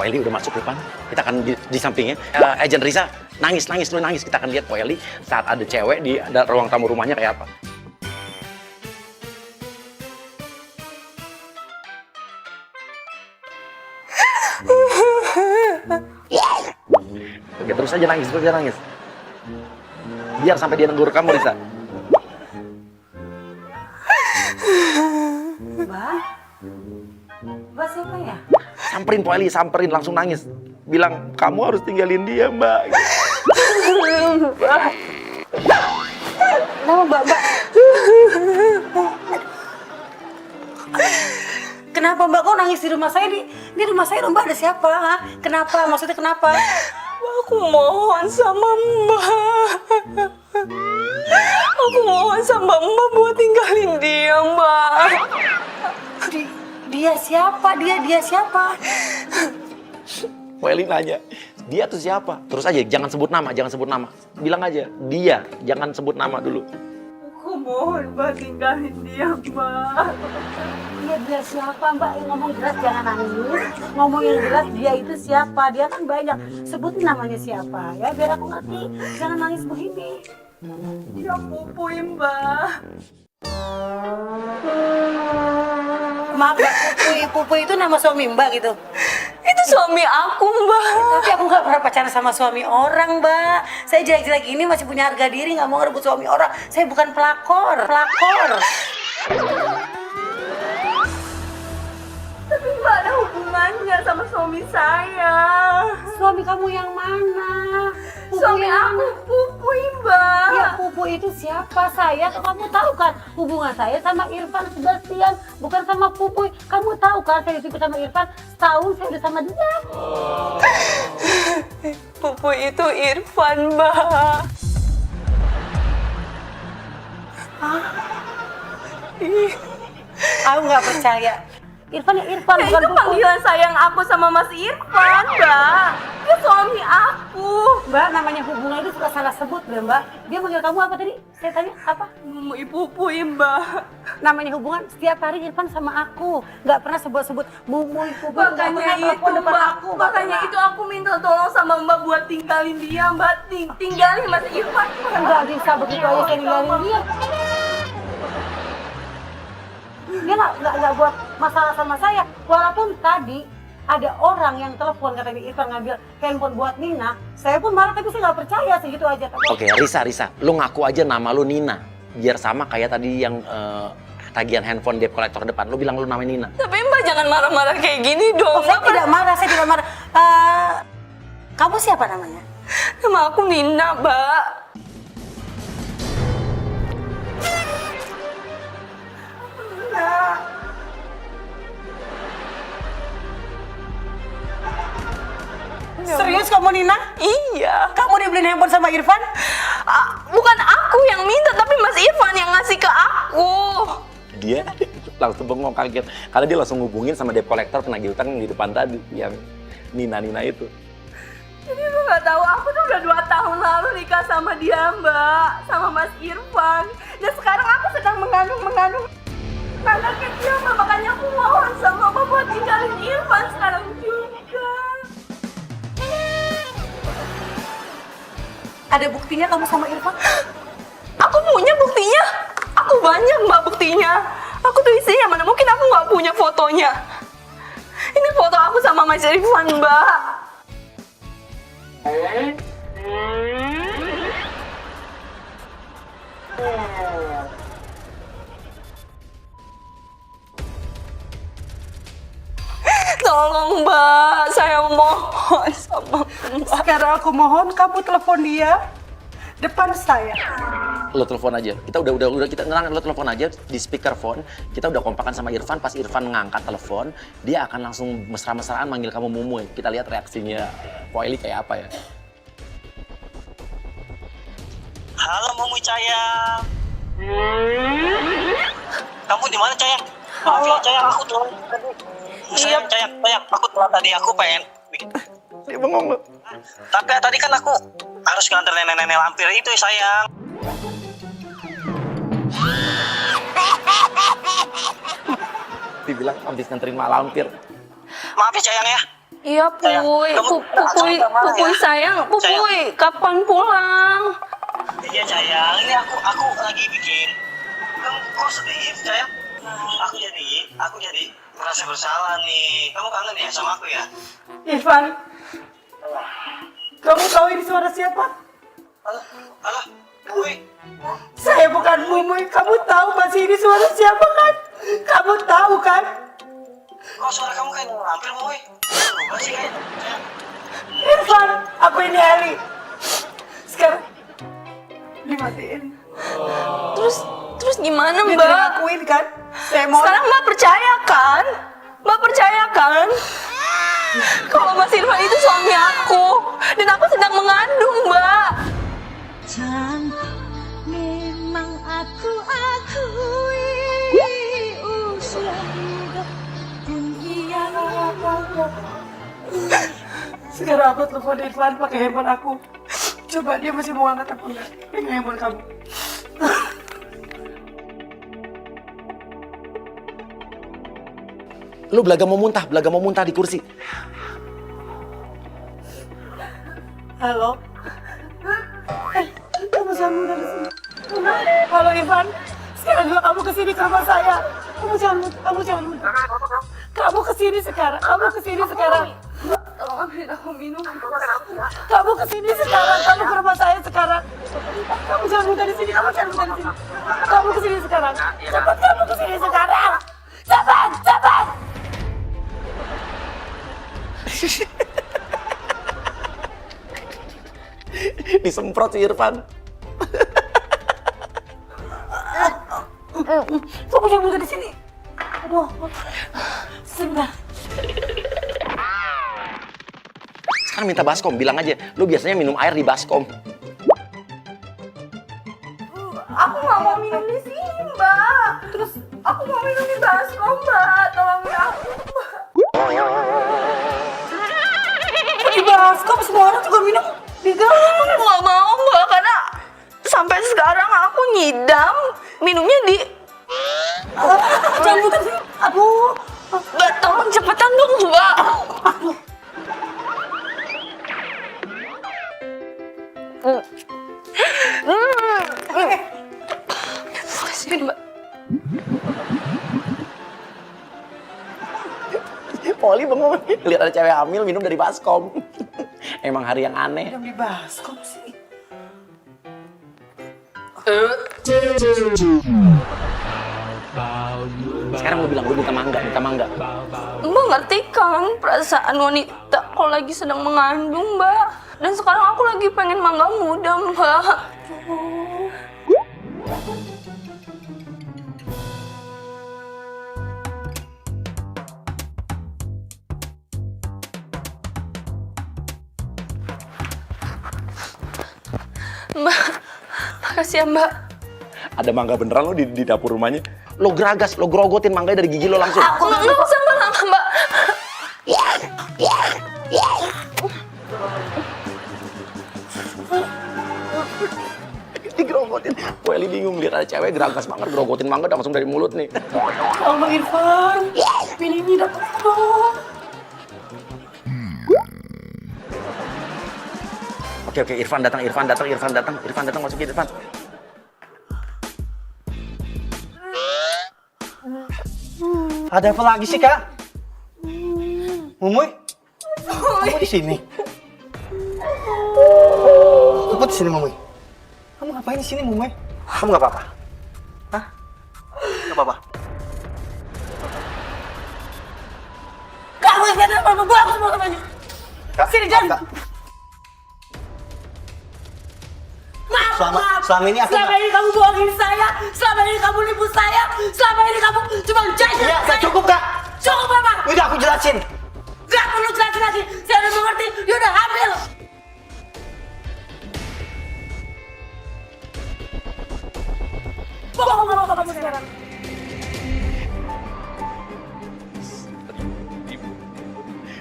Eli udah masuk depan. Kita akan di sampingnya. Agent Risa, nangis. Kita akan lihat Po Eli saat ada cewek di ruang tamu rumahnya kayak apa. Oke, terus aja nangis. Biar sampai dia negur kamu, Risa. Mbak siapa ya? Samperin Po Eli, langsung nangis. Bilang, kamu harus tinggalin dia, Mbak. Mbak. Nama Mbak. Kenapa Mbak kok nangis di rumah saya? Di rumah saya Mbak ada siapa? Ha? Kenapa? Maksudnya kenapa? Aku mohon sama Mbak. Aku mohon sama Mbak buat tinggalin dia, Mbak. Dia siapa? Dia siapa? Po Eli nanya, dia tuh siapa? Terus aja, jangan sebut nama. Bilang aja, dia. Jangan sebut nama dulu. Aku mohon Mbak tinggalin dia, Mbak. Dia siapa Mbak? Ngomong jelas, jangan nangis. Ngomong yang jelas, dia itu siapa? Dia kan banyak. Sebutin namanya siapa ya, biar aku ngerti. Jangan nangis begini. Dia Pupuy, Mbak. Maaf Mbak, Pupuy itu nama suami Mbak gitu? Itu suami aku, Mbak. Tapi aku nggak pernah pacaran sama suami orang, Mbak. Saya jelek-jelek ini masih punya harga diri, nggak mau ngerebut suami orang. Saya bukan pelakor. Tapi Mbak ada hubungannya sama suami saya. Suami kamu yang mana? Suami aku Pupuy, Mbak. Ya, Pupuy itu siapa? Saya, kamu tahu kan hubungan saya sama Irfan Sebastian, bukan sama Pupuy. Kamu tahu kan saya disebut sama Irfan, setahun saya udah sama dia. Pupuy itu Irfan, Mbak. Aku nggak percaya. Irfan ya Irfan, bukan Itu Pupuy. panggilan sayang aku sama Mas Irfan, Mbak. Dia suami aku. Mbak, namanya hubungan itu suka salah sebut deh, Mbak. Dia manggil kamu apa tadi? Saya tanya apa? Ibu Pupuy, Mbak. Namanya hubungan setiap hari Irfan sama aku. Nggak pernah sebut-sebut Mumu, Pupuy. Nggak Makanya pernah itu, telepon depan Mbak. aku. Nggak Makanya pernah. itu aku minta tolong sama Mbak buat tinggalin dia, Mbak. Tinggalin Mas Irfan, Mbak. Nggak bisa begitu aja saya ninggalin dia. Dia nggak buat masalah sama saya. Walaupun tadi ada orang yang telepon katanya Irfan ngambil handphone buat Nina, saya pun marah tapi saya nggak percaya segitu aja. Oke, Risa, lu ngaku aja nama lu Nina. Biar sama kayak tadi yang tagihan handphone debt collector depan. Lu bilang lu namanya Nina. Tapi Mbak jangan marah-marah kayak gini dong. Saya tidak marah, saya tidak marah. Kamu siapa namanya? Nama aku Nina, Mbak. Serius kamu Nina? Iya. Kamu dibeliin handphone sama Irfan? Bukan aku yang minta, tapi Mas Irfan yang ngasih ke aku. Dia langsung bengong kaget. Karena dia langsung hubungin sama debt collector penagih utang yang di depan tadi. Yang Nina itu. Jadi lu nggak tahu, aku tuh udah 2 tahun lalu nikah sama dia, Mbak. Sama Mas Irfan. Dan sekarang aku sedang mengandung anaknya dia, Mbak. Makanya aku mohon sama Mbak buat tinggalin Irfan sekarang juga. Ada buktinya kamu sama Irfan? Aku punya buktinya. Aku banyak, Mbak, buktinya. Aku tuh istrinya, mana mungkin aku nggak punya fotonya. Ini foto aku sama Mas Irfan, Mbak. Tolong, Mbak, saya mohon sama Mbak. Sekarang aku mohon kamu telepon dia depan saya. Lo telepon aja. Kita udah kita ngerang, lo telepon aja di speakerphone. Kita udah kompakan sama Irfan. Pas Irfan ngangkat telepon, dia akan langsung mesra-mesraan manggil kamu Mumu. Kita lihat reaksinya Po Eli kayak apa ya. Halo Mumu Cayang. Kamu di mana Cayang? Maaf ya Cayang, aku tuh tadi. Cayang, aku telat tadi, aku pengen bikin. Dia bengong lo. Tapi tadi kan aku harus nganter nenek-nenek lampir itu sayang. Dibilang habis nganterin mak lampir. Maaf ya Cayang ya. Iya, Puy. Pupuy sayang. Pupuy, kapan pulang? Iya sayang, ini aku lagi bikin. Kamu kok sedih sayang? Aku jadi merasa bersalah nih. Kamu kangen ya sama aku ya? Irfan, kamu tahu ini suara siapa? Alah, Puy. Saya bukan Mumuy. Kamu tahu pasti ini suara siapa kan? Kamu tahu kan? Kok suara kamu kayak hampir Puy? Berubah sih kayak. Irfan, aku ini Ali. Sekarang dimatiin. Terus gimana, Dia Mbak? tidak ngakuin kan? Saya mau. Sekarang Mbak percaya kan? Mbak percaya kan? Kalau Mas Irfan itu suami aku. Dan aku sedang mengandung, Mbak. Cantik memang aku akui, usia muda pun ia Sekarang aku telepon Irfan pakai handphone aku. Coba dia masih mau angkat apa enggak? Pegang handphone kamu. Lu belaga mau muntah di kursi. Halo. Kamu jangan dari sini. Halo Irfan. Sekarang juga kamu kesini ke rumah saya. Kamu jangan muntah. Kamu kesini sekarang. Tolong ambilin aku minum. Kamu kesini sekarang. Kamu ke rumah saya sekarang. Kamu jangan muntah di sini. Kamu kesini sekarang. Cepat kamu kesini sekarang. Cepat. Disemprot si Irfan. Kamu jangan muntah di sini. Aduh. Sebentar. Sekarang minta baskom, bilang aja. Lu biasanya minum air di baskom. Aku nggak mau minum di sini, Mbak. Terus aku mau minum di baskom, Mbak. Tolongin aku, Mbak. Di baskom semua orang juga minum. Aku nggak mau, Mbak, karena sampai sekarang aku ngidam minumnya di. Jangan muntah di sini. Aduh. Mbak, tolong cepetan dong, Mbak. Makasih, Mbak. Poli bengong, lihat ada cewek hamil minum dari baskom. Emang hari yang aneh. Minum di baskom sih. Sekarang lu bilang, lu minta mangga. Mbak ngerti kan perasaan wanita kalau lagi sedang mengandung, Mbak. Dan sekarang aku lagi pengen mangga muda, Mbak. Mbak, makasih ya, Mbak. Ada mangga beneran lo di dapur rumahnya. Lo geragas, lo grogotin mangganya dari gigi lo langsung. Nggak usah, Mbak, Mbak. Digrogotin. Gue Eli bingung lihat ada cewek geragas banget grogotin mangga langsung dari mulut nih. Oh, Bang Irfan. Ini dapat dong. Oke, Irfan datang, masukin Irfan. Ada apa lagi sih, Kak? Mumuy? Kamu di sini? Kamu di sini, Mumuy? Kamu ngapain di sini, Mumuy? Kamu nggak apa-apa? Hah? Nggak apa-apa? Kamu yang ada apa-apa, aku semua kemana? Kak, Sini, jangan. Kak. Selama ini aku Selama ini kamu bohongin saya, selama ini kamu nipu saya, selama ini kamu cuma jajan Ya, saya. cukup, Kak. Cukup apa? Udah aku jelasin. Gak perlu jelasin lagi, saya udah mengerti, dia udah hamil. Bohong apa kamu sekarang?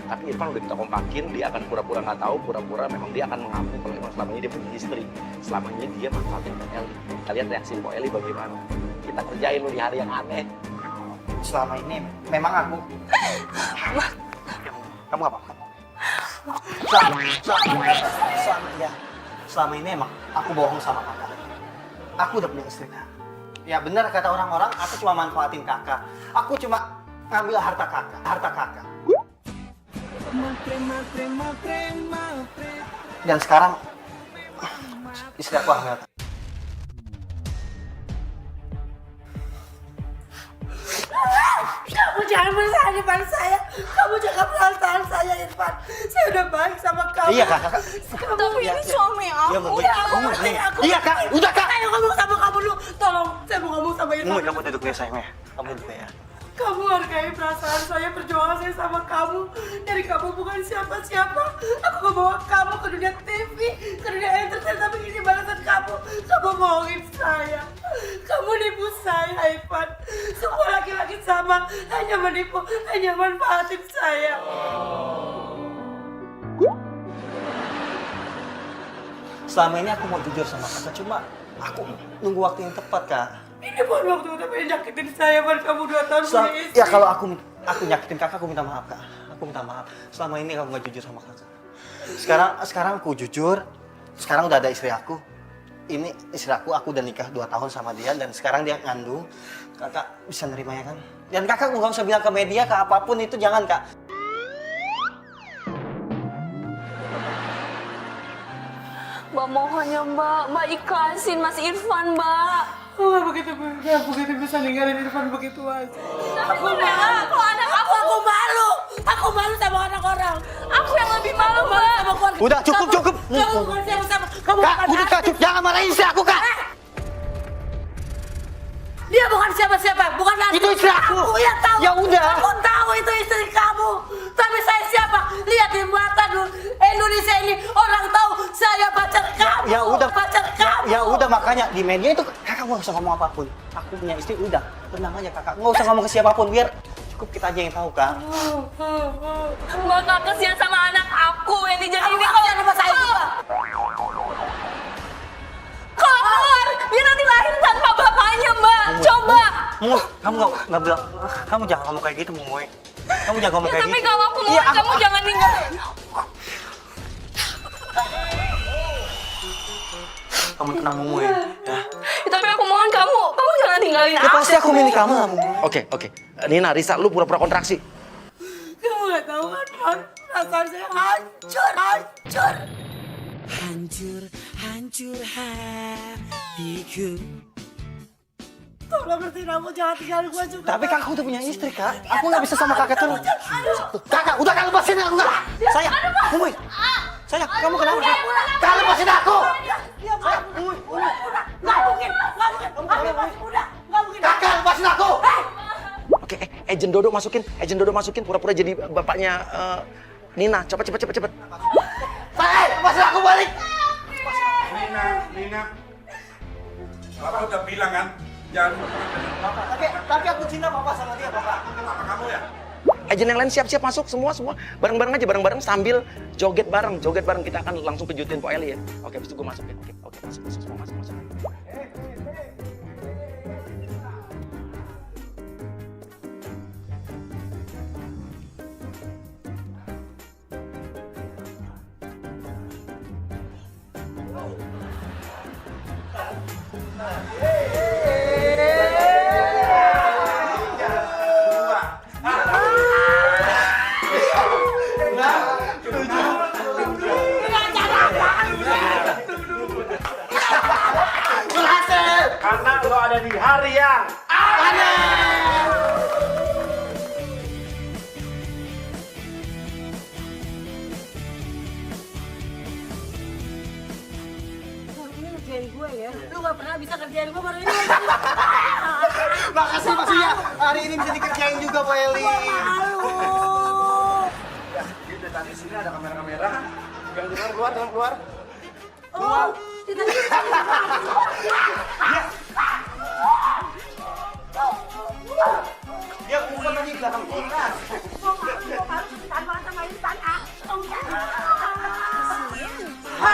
Tapi Irfan udah kita kompakin, dia akan pura-pura nggak tahu, pura-pura memang dia akan mengaku kalau memang selama ini dia punya istri. Selama ini dia manfaatin Mbak Eli. Kita lihat reaksi Mbak Eli bagaimana. Kita kerjain lu di hari yang aneh. Selama ini memang aku. Kamu nggak apa-apa? Selama ini emang aku bohong sama kakak. Aku udah punya istri, Kak. Ya benar kata orang-orang, aku cuma manfaatin kakak. Aku cuma ngambil harta kakak. Dan sekarang istri aku hamil. Kamu jangan berusaha di depan saya. Kamu jaga perasaan saya, Irfan. Saya udah baik sama kamu. Iya, Kak. Tapi ini suami aku. Iya, Mumu. Iya, Kak. Udah, Kak. Ayo ngomong sama kamu dulu. Tolong, saya mau ngomong sama Irfan. Mumu, kamu duduk ya, sayang ya. Kamu duduk ya. Kamu hargai perasaan saya, perjuangan saya sama kamu. Dari kamu bukan siapa-siapa. Aku membawa kamu ke dunia TV, ke dunia entertain, tapi ini balasan kamu. Kamu bohongin saya. Kamu nipu saya, Irfan. Semua laki-laki sama, hanya menipu, hanya manfaatin saya. Selama ini aku mau jujur sama kakak, cuma aku nunggu waktu yang tepat, Kak. Ini bukan waktu udah pengen nyakitin saya, Ban. Kamu 2 tahun punya istri. Ya kalau aku nyakitin kakak, aku minta maaf, Kak. Aku minta maaf. Selama ini kamu gak jujur sama kakak. Sekarang aku jujur. Sekarang udah ada istri aku. Ini istri aku udah nikah 2 tahun sama dia dan sekarang dia ngandung. Kakak bisa nerimanya kan? Dan kakak nggak usah bilang ke media, ke apapun itu jangan, Kak. Mbak mohon ya, Mbak ikhlasin Mas Irfan, Mbak. Nggak begitu bisa ninggalin Irfan begitu aja. Aku anak aku malu. Aku malu sama anak orang. Aku yang lebih malu, Mbak. Udah cukup. Kamu bukan siapa-siapa. Kamu Kak, bukan udah Kak, jangan marahin istri aku, Kak. Dia bukan siapa-siapa, bukan laki. Itu istri aku. Aku yang tahu. Ya udah. Aku tahu itu istri kamu. Tapi saya siapa? Lihat di mata dulu. Indonesia ini orang tahu saya pacar kamu. Ya udah. Pacar kamu. Ya udah, makanya di media itu kakak nggak usah ngomong apapun. Aku punya istri, udah tenang aja kakak. Nggak usah ngomong ke siapapun, biar cukup kita aja yang tahu, Kak. Mbak gak kesian sama anak aku yang dijadiin ini kalau sama saya juga. Keluar, biar nanti lahir tanpa bapaknya, Mbak. Coba. Mumu, kamu nggak bilang, kamu jangan ngomong kayak gitu, Mumu. Kamu jangan ngomong Ya, kayak tapi gitu. kalau aku mau, Iya, kamu jangan ninggalin. Kamu tenang, Mumu ya. Ya, tapi aku mohon kamu jangan tinggalin Ya aku. pasti aku milih kamu lah, Mumu. Oke. Nina, Risa, lu pura-pura kontraksi. Kamu gak tahu kan, Mon? Perasaan saya hancur. Hancur hatiku. Tolong ngertiin aku, jangan tinggalin gue juga. Tapi kakak udah punya istri, Kak. Aku nggak bisa sama kakak terus. Kakak, udah Kak, lepasin aku, Kak. Sayang, Mumu. Sayang, kamu kenapa? Kak, lepasin aku. Sayang, Mumu. Gak mungkin. Kakak, lepasin aku. Oke, Agent Dodo masukin pura-pura jadi bapaknya Nina. Cepet. Sayang, lepasin aku balik. Nina. Bapak udah bilang kan, jangan Tapi aku cinta Papa sama dia, Papa. sama kamu ya. Agent yang lain siap-siap masuk semua bareng-bareng sambil joget bareng kita akan langsung kejutin Po Eli ya. Oke, habis itu gue masuk ya. Oke, masuk semua masuk. Karena lo ada di hari yang Ini ngerjain gue ya. Lu gak pernah bisa kerjain gue baru ini. Makasih maksudnya hari ini bisa dikerjain juga, Po Eli. Gitu, tadi sini ada kamera. Jangan keluar. Oh, kita Dia bukan lagi di belakang kita.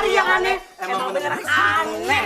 hari yang aneh. Emang beneran Aneh.